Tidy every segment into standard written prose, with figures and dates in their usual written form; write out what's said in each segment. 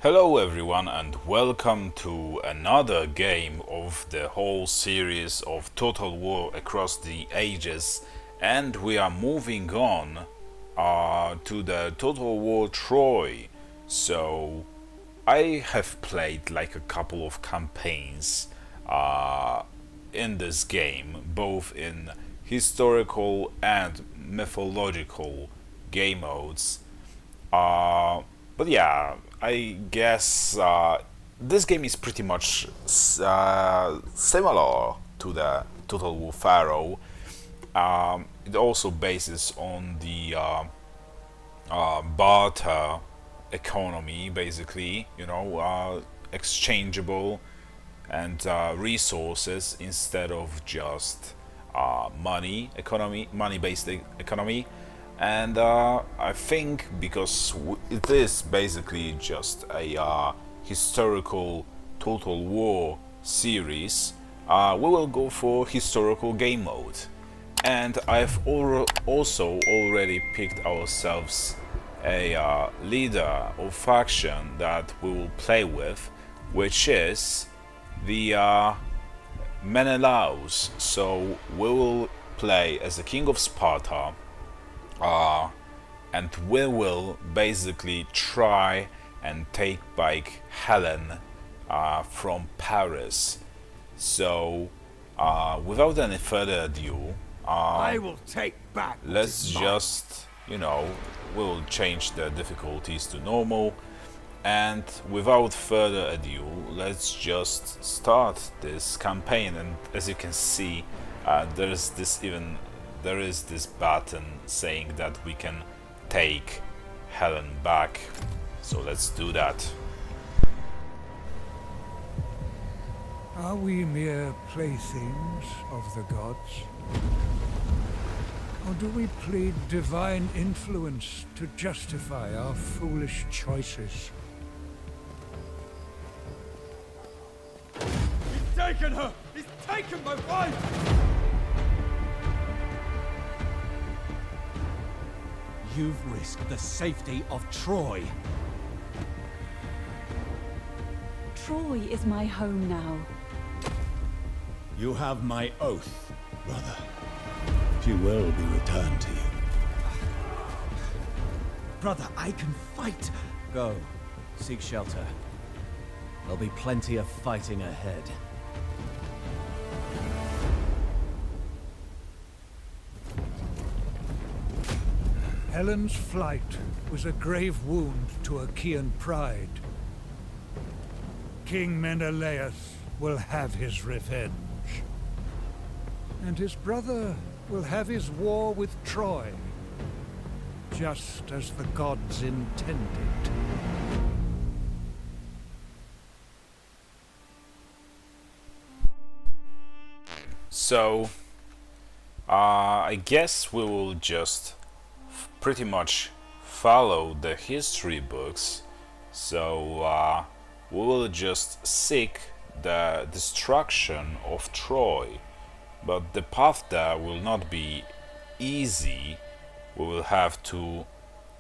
Hello everyone and welcome to another game of the whole series of Total War across the ages, and we are moving on to the Total War Troy. So I have played like a couple of campaigns in this game, both in historical and mythological game modes. But yeah, I guess this game is pretty much similar to the Total War Pharaoh. It also bases on the barter economy, basically, exchangeable and resources instead of just money-based economy. And I think because it is basically just a historical Total War series, we will go for historical game mode. And I've also already picked ourselves a leader or faction that we will play with, which is the Menelaus. So we will play as the King of Sparta, and we will basically try and take back Helen from Paris. So, without any further ado, I will take back. let's just, we'll change the difficulties to normal, and without further ado, let's just start this campaign. And as you can see, there is this button saying that we can take Helen back. So let's do that. Are we mere playthings of the gods? Or do we plead divine influence to justify our foolish choices? He's taken her! He's taken my wife! You've risked the safety of Troy. Troy is my home now. You have my oath, brother. She will be returned to you. Brother, I can fight. Go. Seek shelter. There'll be plenty of fighting ahead. Helen's flight was a grave wound to Achaean pride. King Menelaus will have his revenge. And his brother will have his war with Troy, just as the gods intended. So, I guess we will just pretty much follow the history books. So we will just seek the destruction of Troy, but the path there will not be easy. We will have to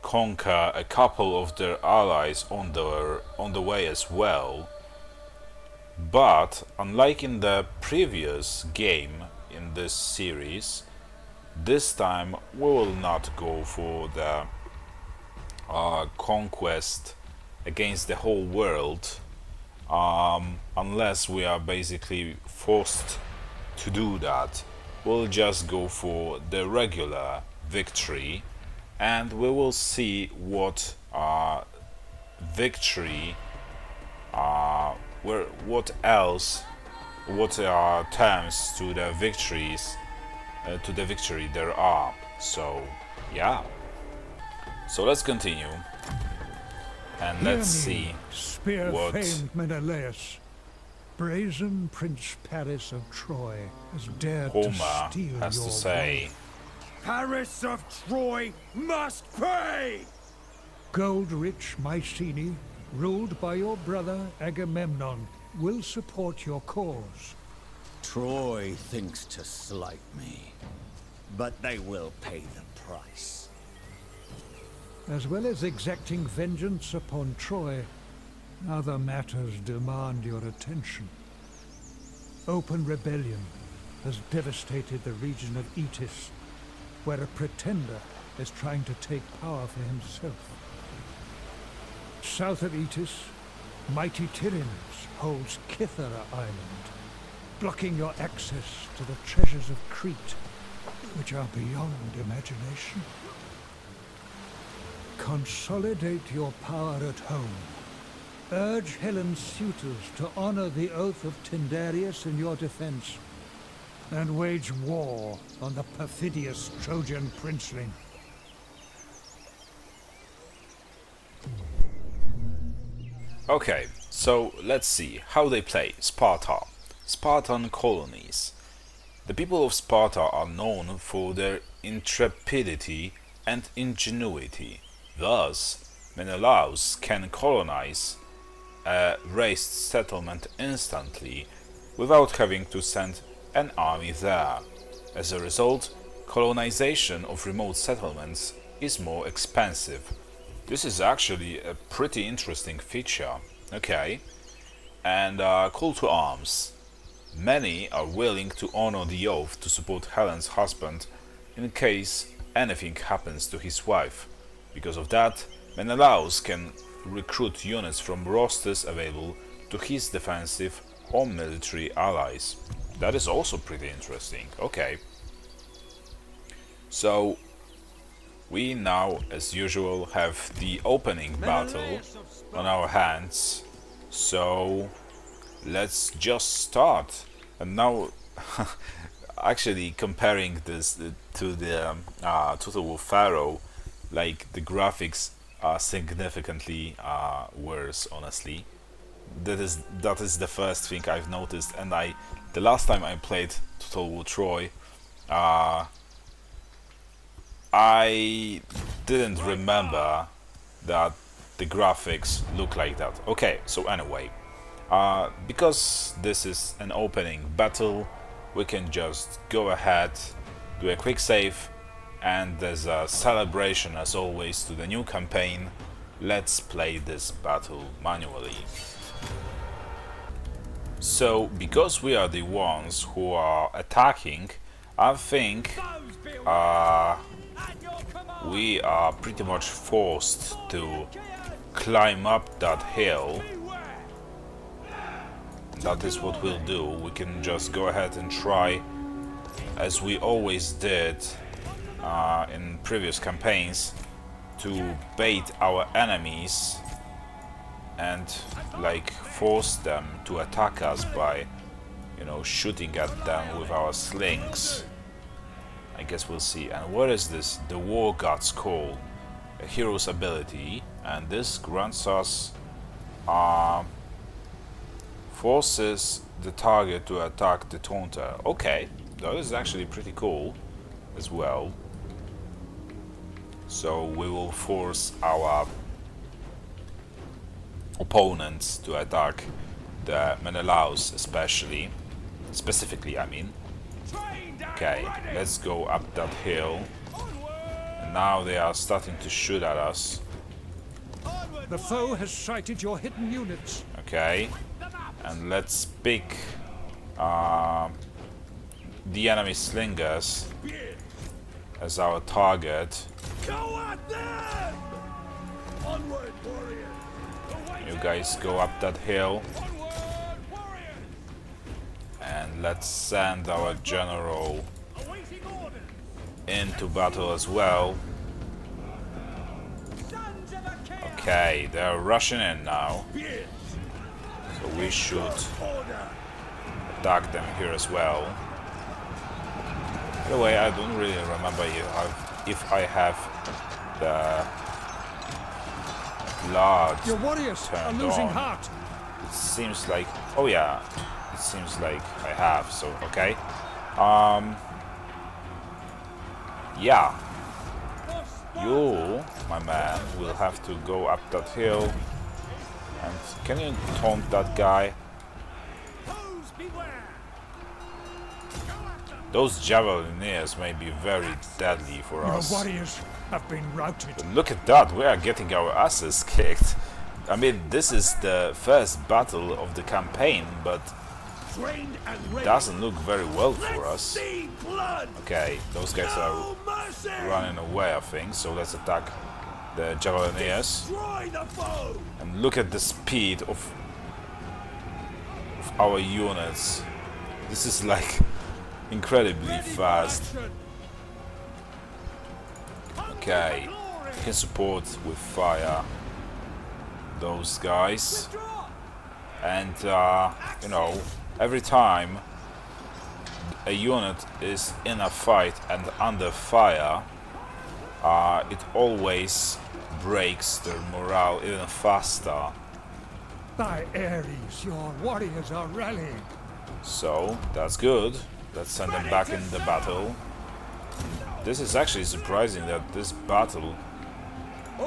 conquer a couple of their allies on the way as well. But unlike in the previous game in this series, this time we will not go for the conquest against the whole world, unless we are basically forced to do that. We'll just go for the regular victory, and we will see what victory, what terms to the victories. To the victory there are. So yeah, so let's continue and let's see what Spear-famed Menelaus, brazen Prince Paris of Troy, has dared to Homer steal has your to say. Paris of Troy must pay! Gold-rich Mycenae, ruled by your brother Agamemnon, will support your cause. Troy thinks to slight me, but they will pay the price. As well as exacting vengeance upon Troy, Other matters demand your attention. Open rebellion has devastated the region of Etis, where a pretender is trying to take power for himself. South of Etis, mighty Tyrannus holds Kythera Island, blocking your access to the treasures of Crete, which are beyond imagination. Consolidate your power at home. Urge Helen's suitors to honor the oath of Tyndareus in your defense, and wage war on the perfidious Trojan princeling. Okay, so let's see how they play Sparta. Spartan colonies. The people of Sparta are known for their intrepidity and ingenuity. Thus, Menelaus can colonize a raised settlement instantly without having to send an army there. As a result, colonization of remote settlements is more expensive. This is actually a pretty interesting feature. Okay. And call to arms. Many are willing to honor the oath to support Helen's husband in case anything happens to his wife. Because of that, Menelaus can recruit units from rosters available to his defensive or military allies. That is also pretty interesting. Okay. So, we now, as usual, have the opening battle on our hands. So, let's just start. And now, actually comparing this to the Total War Pharaoh, like the graphics are significantly worse, honestly. That is the first thing I've noticed, and the last time I played Total War Troy, I didn't remember that the graphics look like that. Okay, so anyway, because this is an opening battle, we can just go ahead, do a quick save, and there's a celebration as always to the new campaign. Let's play this battle manually. So, because we are the ones who are attacking, I think we are pretty much forced to climb up that hill. That is what we'll do. We can just go ahead and try, as we always did in previous campaigns, to bait our enemies and like force them to attack us by, you know, shooting at them with our slings. I guess we'll see. And what is this? The War God's Call, a hero's ability, and this grants us forces the target to attack the taunter. Okay, that is actually pretty cool as well. So we will force our opponents to attack the Menelaus specifically I mean. Okay, let's go up that hill. And now they are starting to shoot at us. The foe has sighted your hidden units. Okay, and let's pick the enemy slingers as our target. Go at them! Onward, warrior! You guys go up that hill. And let's send our general into battle as well. Okay, they're rushing in now. So we should attack them here as well. By the way, I don't really remember if I have the blood Your warriors are turned losing on. heart. It seems like, oh yeah, it seems like I have, so okay. Yeah. You, my man, will have to go up that hill. And can you taunt that guy? Those javelineers may be very deadly for Your us. warriors have been routed. Look at that, we are getting our asses kicked I mean, this is the first battle of the campaign, but Trained and ready. doesn't look very well for Let's us. see blood. Okay, those guys are No mercy. running away, I think, so let's attack the Javelineers. Destroy the foe. And look at the speed of our units. This is like incredibly fast. Okay, we can support with fire those guys. And you know, every time a unit is in a fight and under fire, it always breaks their morale even faster. By Ares, your warriors are rallying. So that's good. Let's send them back in the battle. This is actually surprising that this battle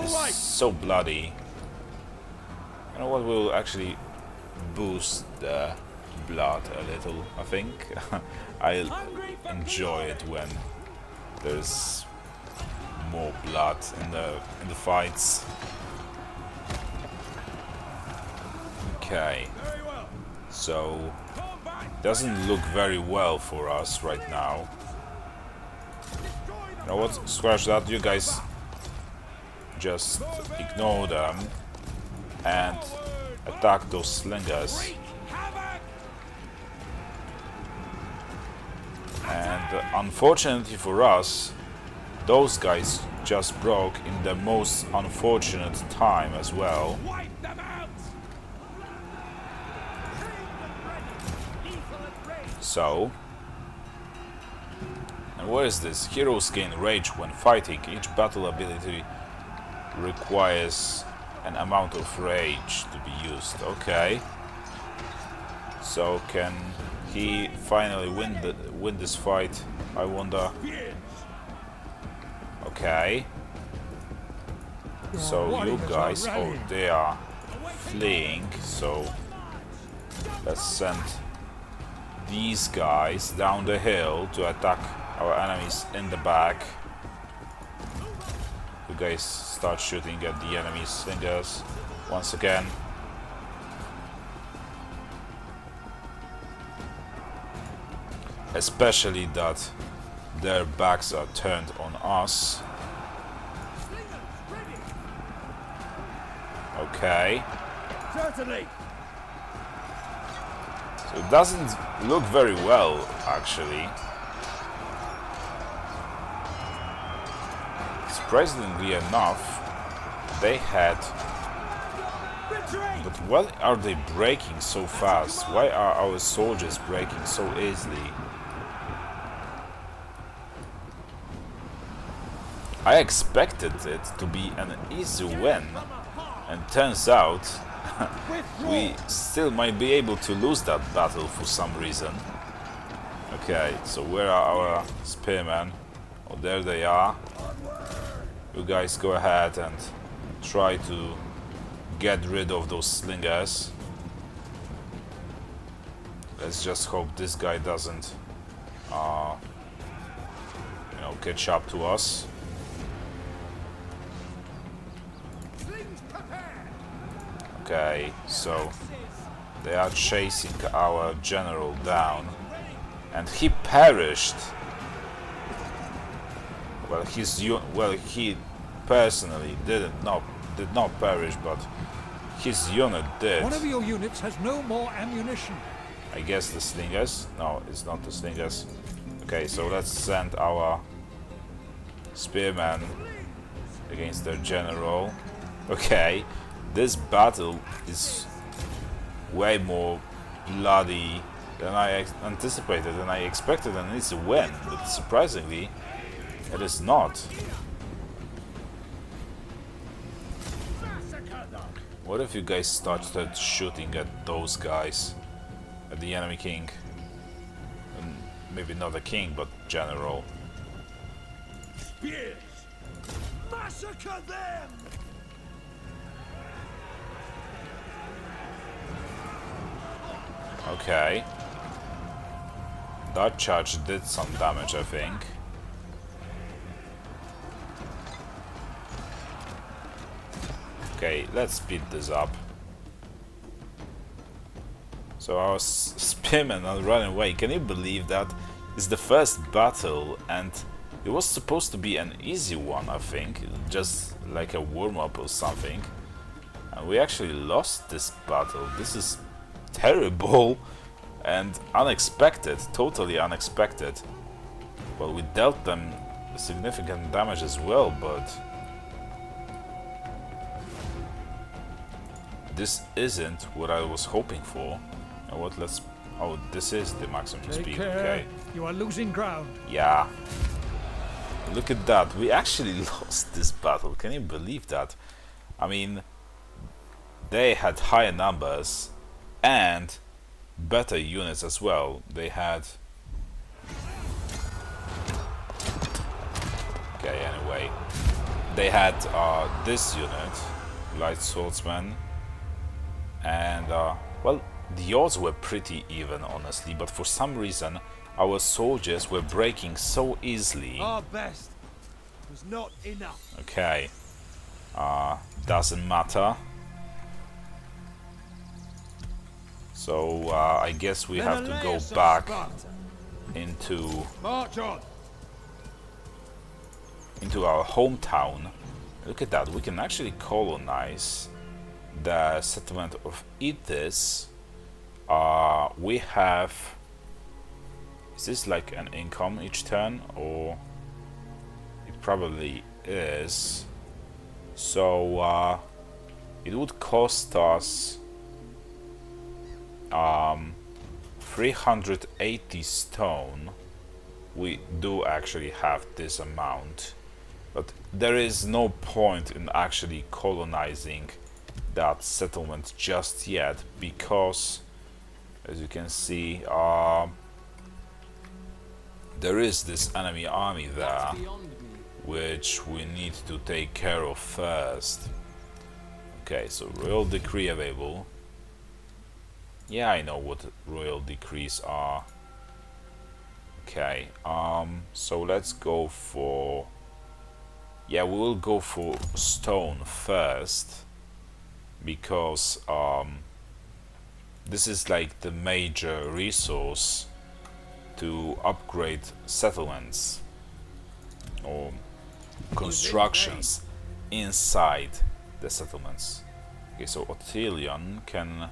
is so bloody. You know what, will actually boost the blood a little, I think. I enjoy it when there's more blood in the fights. Okay, so doesn't look very well for us right now. You know what? Scratch that. You guys just ignore them and attack those slingers. And unfortunately for us, those guys just broke in the most unfortunate time as well. So, and what is this? Heroes gain rage when fighting. Each battle ability requires an amount of rage to be used. Okay. So can he finally win this fight? I wonder. Okay. So you guys, oh, they are fleeing. So let's send these guys down the hill to attack our enemies in the back. You guys start shooting at the enemy's slingers once again. Especially that their backs are turned on us. Okay. Certainly. So it doesn't look very well, actually. Surprisingly enough, they had... But why are they breaking so fast? Why are our soldiers breaking so easily? I expected it to be an easy win, and turns out we still might be able to lose that battle for some reason. Okay, so where are our spearmen? Oh, there they are. You guys go ahead and try to get rid of those slingers. Let's just hope this guy doesn't, you know, catch up to us. Okay, so they are chasing our general down, and he perished. Well, he personally did not perish, but his unit did. One of your units has no more ammunition. I guess the slingers? No, it's not the slingers. Okay, so let's send our spearmen against their general. Okay, this battle is way more bloody than I anticipated and I expected an easy win, but surprisingly, it is not. What if you guys started shooting at those guys? At the enemy king? And maybe not the king, but general. Spears. Massacre them. Okay. That charge did some damage, I think. Okay, let's speed this up. So I was spinning and running away. Can you believe that? It's the first battle and it was supposed to be an easy one, I think. Just like a warm-up or something. And we actually lost this battle. This is terrible and unexpected. Totally unexpected. Well, we dealt them significant damage as well, but this isn't what I was hoping for. And what, let's... Oh, this is the maximum Take speed, care. okay. You are losing ground. Yeah. Look at that. We actually lost this battle. Can you believe that? I mean, they had higher numbers and better units as well. They had... Okay, anyway. They had this unit, light swordsman, and well, the odds were pretty even, honestly, but for some reason our soldiers were breaking so easily. Our best was not enough. Okay, doesn't matter. So I guess we have to go Menelaus of back Sparta. into March on. our hometown. Look at that, we can actually colonize the settlement of Ithis. We have... Is this like an income each turn? Or... It probably is. So, it would cost us 380 stone. We do actually have this amount. But there is no point in actually colonizing that settlement just yet, because as you can see, there is this enemy army there, which we need to take care of first. Okay, so royal decree available. Yeah, I know what royal decrees are. Okay, so let's go for... Yeah, we will go for stone first, because this is like the major resource to upgrade settlements or constructions inside the settlements. Okay, so Othelion can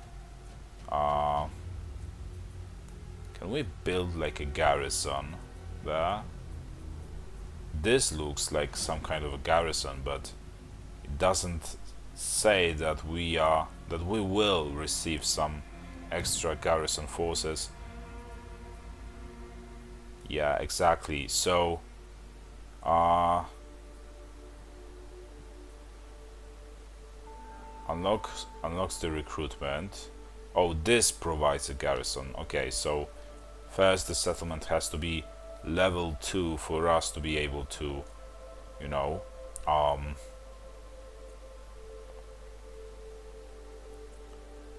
we build like a garrison there? This looks like some kind of a garrison, but it doesn't say that we will receive some extra garrison forces. Yeah, exactly. So unlocks the recruitment. Oh, this provides a garrison. Okay, so first the settlement has to be level 2 for us to be able to, you know,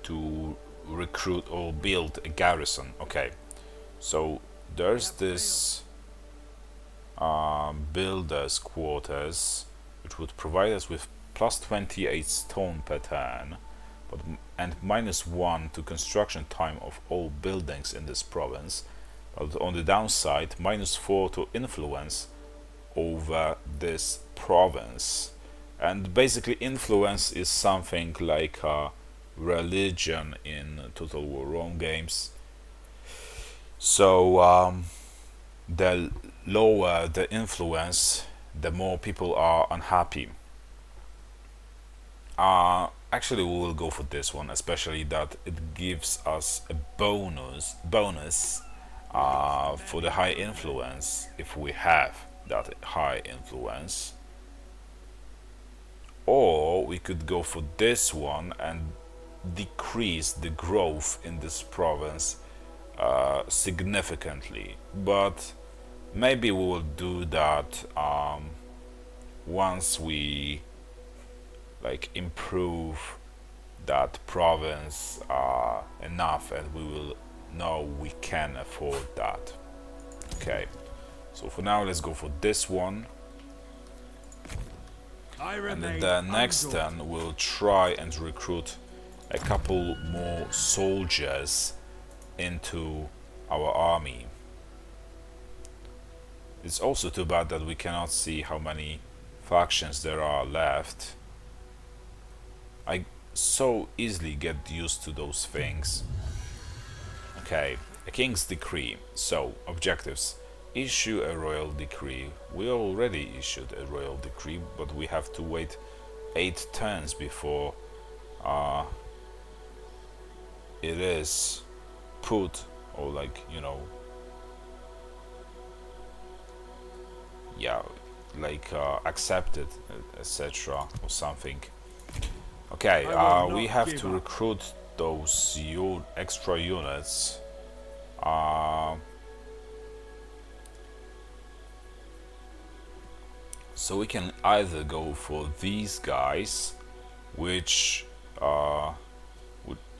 to recruit or build a garrison. Okay, so there's this builder's quarters, which would provide us with plus 28 stone per turn, but and -1 to construction time of all buildings in this province. But on the downside, -4 to influence over this province. And basically influence is something like religion in Total War Rome games. So the lower the influence, the more people are unhappy. Actually, we will go for this one, especially that it gives us a bonus for the high influence, if we have that high influence. Or we could go for this one and decrease the growth in this province significantly, but maybe we will do that once we like improve that province enough, and we will know we can afford that. Okay, so for now let's go for this one. And in the next turn we'll try and recruit a couple more soldiers into our army. It's also too bad that we cannot see how many factions there are left. I so easily get used to those things. Okay, a king's decree. So, objectives. Issue a royal decree. We already issued a royal decree, but we have to wait 8 turns before it is put, or like, you know, yeah, like accepted, etc. or something. Okay, we have to recruit those extra units. So we can either go for these guys, which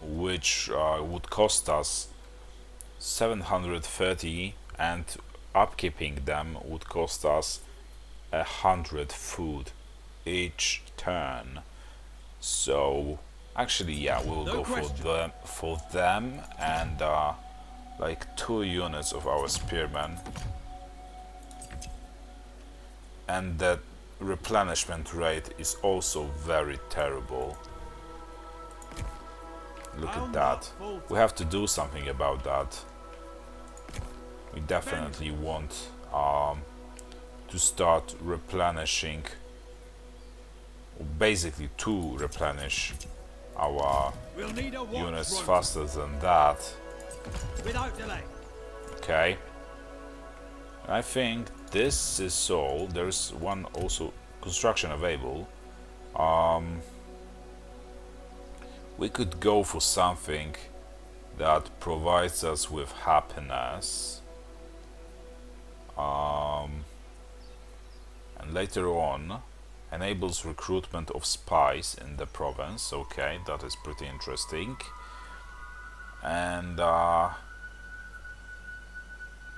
would cost us 730, and upkeeping them would cost us 100 food each turn. So actually, yeah, we'll go for them and like 2 units of our spearmen, and that replenishment rate is also very terrible. Look at that. We have to do something about that. We definitely want to start replenishing, or basically to replenish our units faster than that. Without delay. Okay. I think this is all. There's one also construction available. We could go for something that provides us with happiness. And later on enables recruitment of spies in the province. Okay, that is pretty interesting. And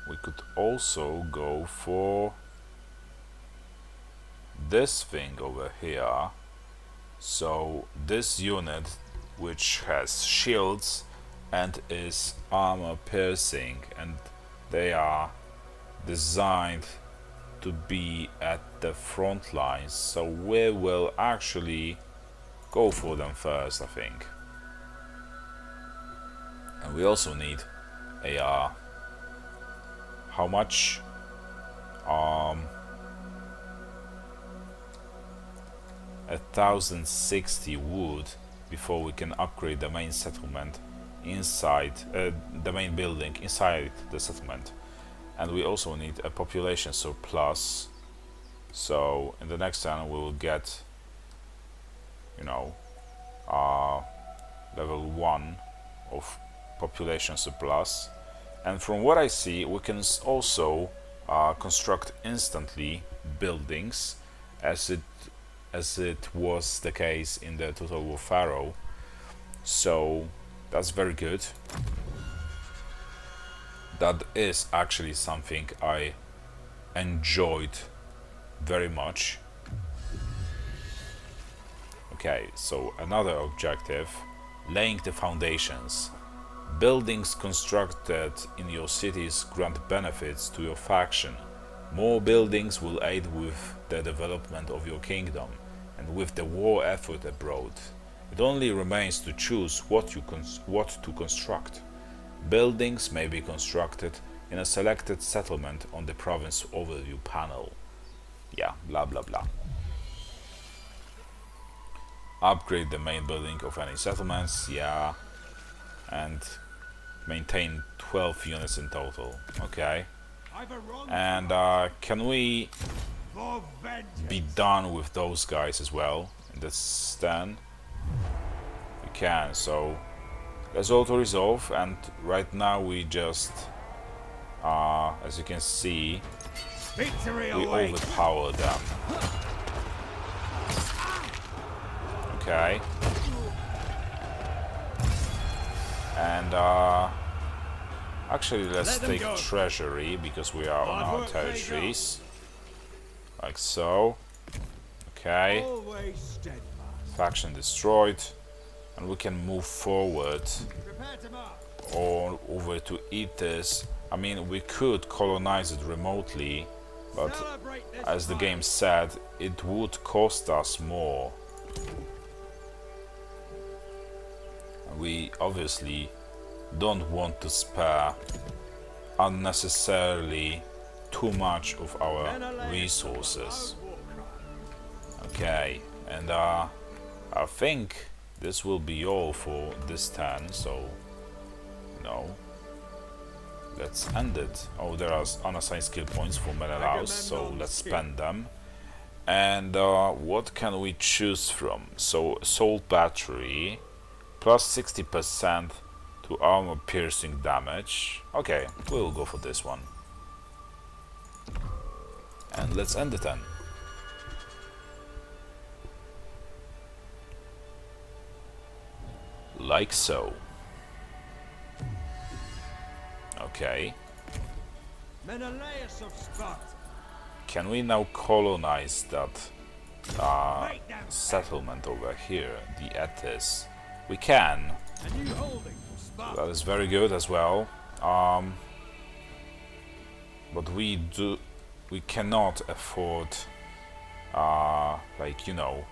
we could also go for this thing over here. So this unit, which has shields and is armor piercing, and they are designed to be at the front lines, so we will actually go for them first, I think. And we also need a how much? 1060 wood before we can upgrade the main settlement inside the main building inside the settlement. And we also need a population surplus, so in the next turn we will get, you know, level 1 of population surplus. And from what I see, we can also construct instantly buildings, as it was the case in the Total War Pharaoh. So that's very good. That is actually something I enjoyed very much. Okay, so another objective, laying the foundations. Buildings constructed in your cities grant benefits to your faction. More buildings will aid with the development of your kingdom and with the war effort abroad. It only remains to choose what to construct. Buildings may be constructed in a selected settlement on the province overview panel. Yeah, blah blah blah. Upgrade the main building of any settlements, yeah, and maintain 12 units in total. Okay. And can we be done with those guys as well in this stand? We can, so let's auto resolve, and right now we just as you can see, we overpower them. Okay. And actually let's take treasury, because we are on our territories. Like so. Okay. Always steadfast. Faction destroyed. And we can move forward Prepare to march. or over to Ethos. I mean, we could colonize it remotely, but Celebrate this as the fight. game said, it would cost us more. We obviously don't want to spare unnecessarily too much of our Menelaus resources. of the loud war cry. Okay, and I think this will be all for this turn, so no. Let's end it. Oh, there are unassigned skill points for Menelaus, so let's spend them. And what can we choose from? So, assault battery, plus 60% to armor piercing damage. Okay, we'll go for this one. And let's end it then. Like so. Okay. Menelaus of Sparta. Can we now colonize that settlement over here, the Etis? We can. A new holding for Sparta. That is very good as well. But we cannot afford, like, you know,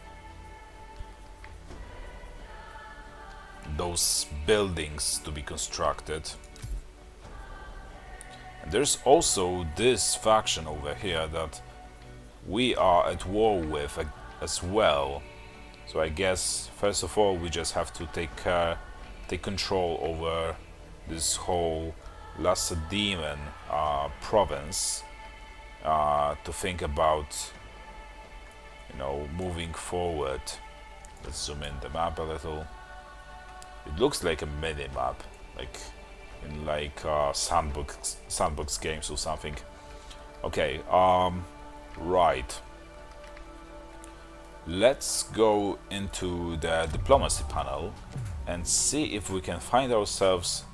those buildings to be constructed. And there's also this faction over here that we are at war with as well. So I guess first of all we just have to take control over this whole Lacedaemon province to think about, you know, moving forward. Let's zoom in the map a little. It looks like a mini map, like in like sandbox games or something. Okay, right. Let's go into the diplomacy panel and see if we can find ourselves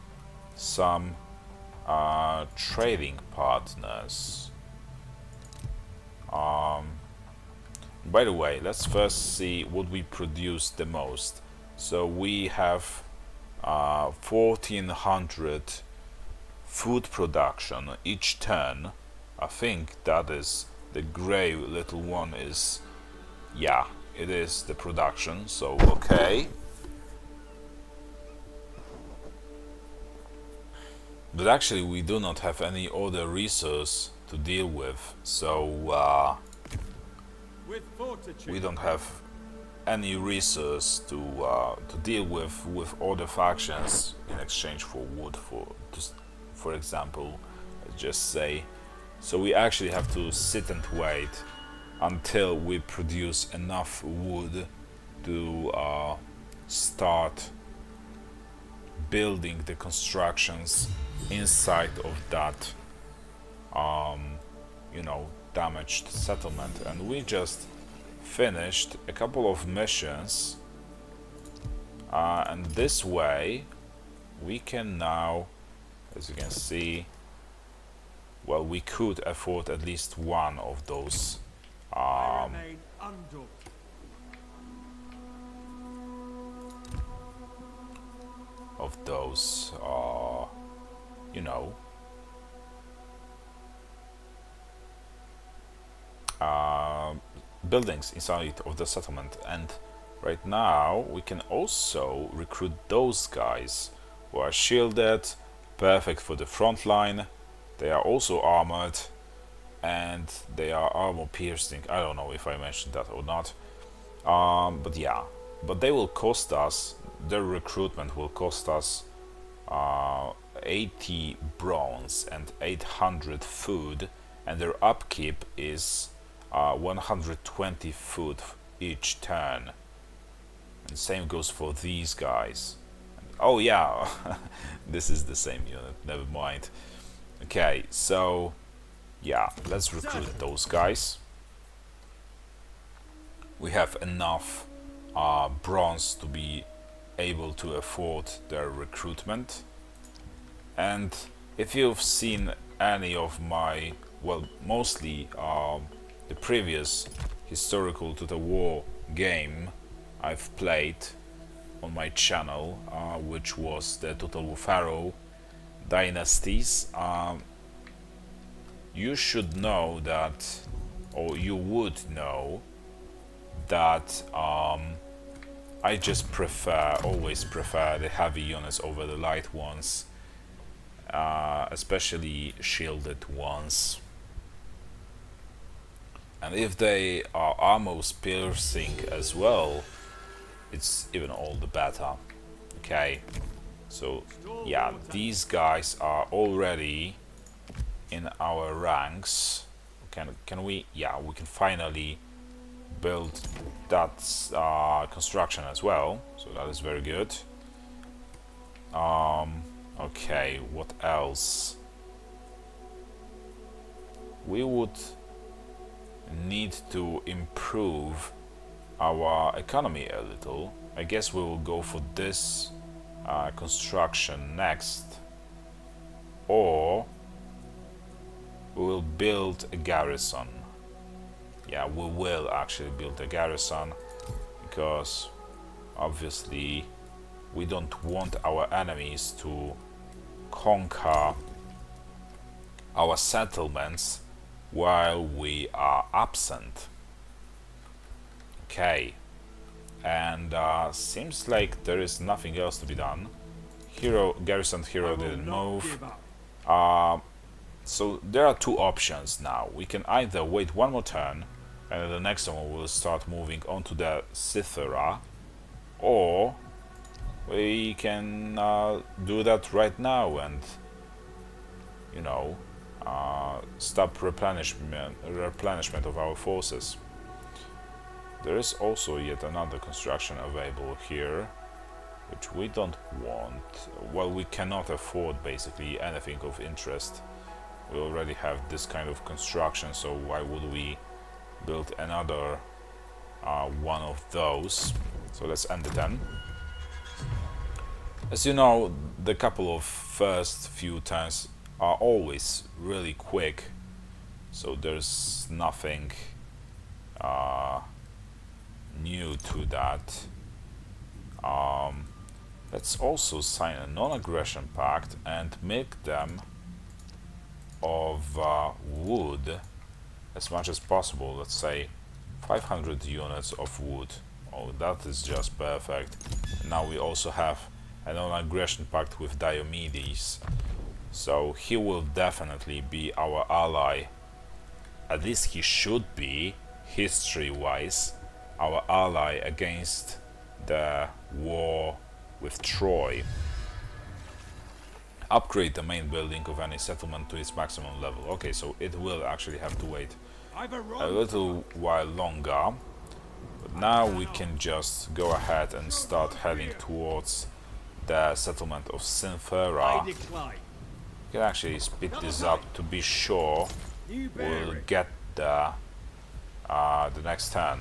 some trading partners. By the way, let's first see what we produce the most. So we have 1400 food production each turn. I think that is the gray little one is, yeah, it is the production, so okay. But actually we do not have any other resource to deal with, so With fortitude. we don't have any resource to deal with other factions in exchange for wood, for example, let's just say. So we actually have to sit and wait until we produce enough wood to start building the constructions inside of that you know, damaged settlement. And we just finished a couple of missions, and this way we can now, as you can see, well, we could afford at least one of those I remain undaunted. you know, buildings inside of the settlement. And right now we can also recruit those guys who are shielded, perfect for the front line. They are also armored and they are armor piercing. I don't know if I mentioned that or not, but yeah, but they will cost us, their recruitment will cost us 80 bronze and 800 food, and their upkeep is 120 food each turn. And same goes for these guys. Oh yeah, this is the same unit, never mind. Okay, so yeah, let's recruit those guys. We have enough bronze to be able to afford their recruitment. And if you've seen any of my, well, mostly the previous historical Total War game I've played on my channel, which was the Total War Pharaoh Dynasties. You should know that, or you would know that I just always prefer the heavy units over the light ones, especially shielded ones. And if they are armor piercing as well, it's even all the better. Okay, so yeah, these guys are already in our ranks. Can we? Yeah, we can finally build that construction as well. So that is very good. Okay, what else? We would need to improve our economy a little. I guess we will go for this construction next, or we will build a garrison. Yeah, we will actually build a garrison, because obviously we don't want our enemies to conquer our settlements while we are absent. Okay, and seems like there is nothing else to be done. Garrison hero didn't move. So there are two options now. We can either wait one more turn, and the next one will start moving onto the Cythera, or we can do that right now and, you know, stop replenishment of our forces. There is also yet another construction available here, which we don't want. Well, we cannot afford basically anything of interest. We already have this kind of construction, so why would we build another one of those? So let's end the turn. As you know, the couple of first few turns are always really quick, so there's nothing new to that. Let's also sign a non-aggression pact and make them of wood as much as possible. Let's say 500 units of wood. Oh, that is just perfect. Now we also have a non-aggression pact with Diomedes, so he will definitely be our ally. At least he should be, history-wise, our ally against the war with Troy. Upgrade the main building of any settlement to its maximum level. Okay, so it will actually have to wait a little while longer, but now we can just go ahead and start heading towards the settlement of Synthera. We can actually speed this up to be sure we'll get the next turn.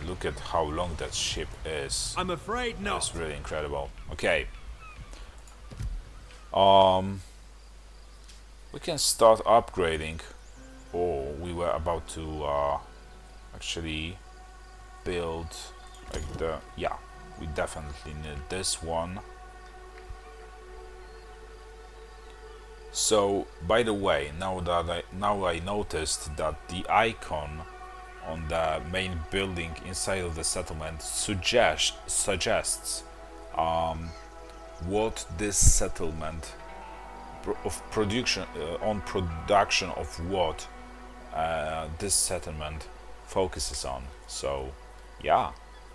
Look at how long that ship is. I'm afraid not. It's really incredible. Okay. We can start upgrading. Oh, we were about to actually build like the, yeah, we definitely need this one. So, by the way, now I noticed that the icon on the main building inside of the settlement suggests what this settlement of production production of what this settlement focuses on. So yeah,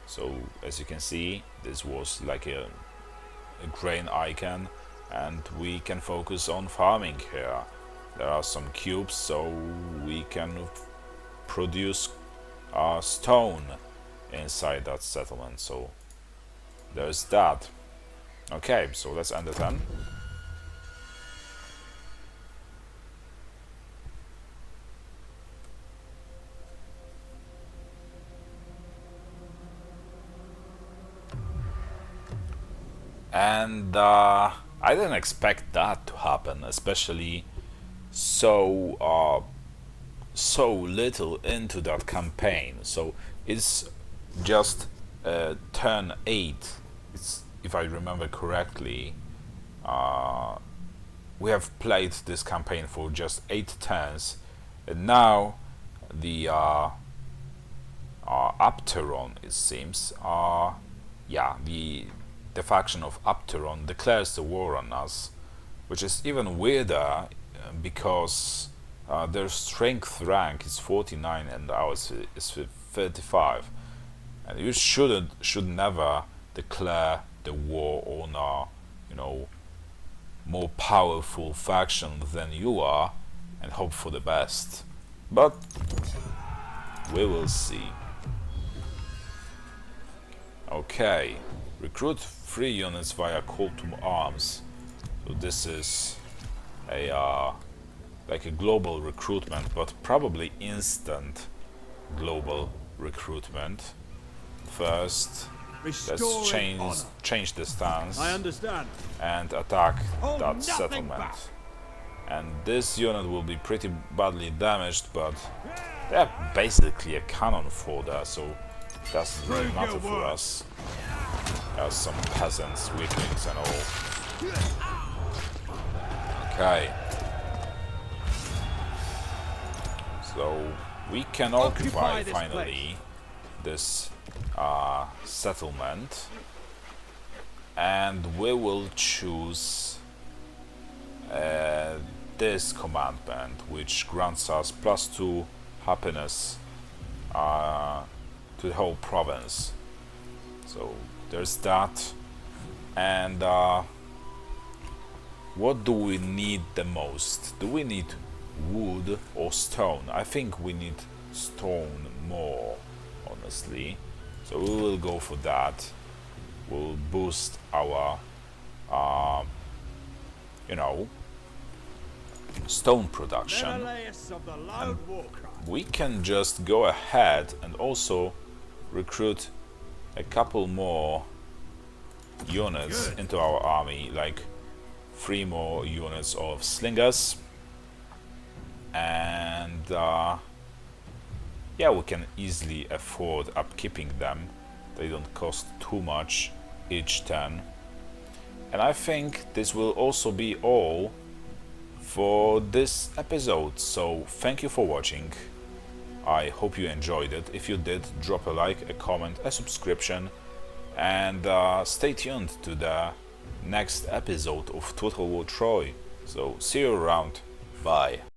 so as you can see, this was like a grain icon, and we can focus on farming here. There are some cubes, so we can produce stone inside that settlement. So there's that. Okay, so let's end the turn. And I didn't expect that to happen, especially so so little into that campaign. So it's just turn 8. It's, if I remember correctly, we have played this campaign for just 8 turns, and now the Apteron, it seems, yeah, the faction of Apteron declares the war on us, which is even weirder because their strength rank is 49 and ours is 35, and you should never declare the war on a, you know, more powerful faction than you are and hope for the best. But we will see. Okay, recruit 3 units via call to arms. So this is a like a global recruitment, but probably instant global recruitment. First, let's change the stance. I understand. And attack Hold that nothing settlement. back. And this unit will be pretty badly damaged, but they're basically a cannon fodder, so it doesn't really matter for us. There's some peasants, weaklings and all. Okay. So we can occupy this finally this settlement, and we will choose this commandment, which grants us +2 happiness to the whole province. So there's that. And what do we need the most? Do we need wood or stone? I think we need stone more, honestly. So we will go for that. We'll boost our you know, stone production. Menelaus of the loud war cry. We can just go ahead and also recruit a couple more units into our army, like 3 more units of slingers, and yeah, we can easily afford upkeeping them. They don't cost too much each turn. And I think this will also be all for this episode, so thank you for watching. I hope you enjoyed it. If you did, drop a like, a comment, a subscription, and stay tuned to the next episode of Total War Troy. So see you around. Bye.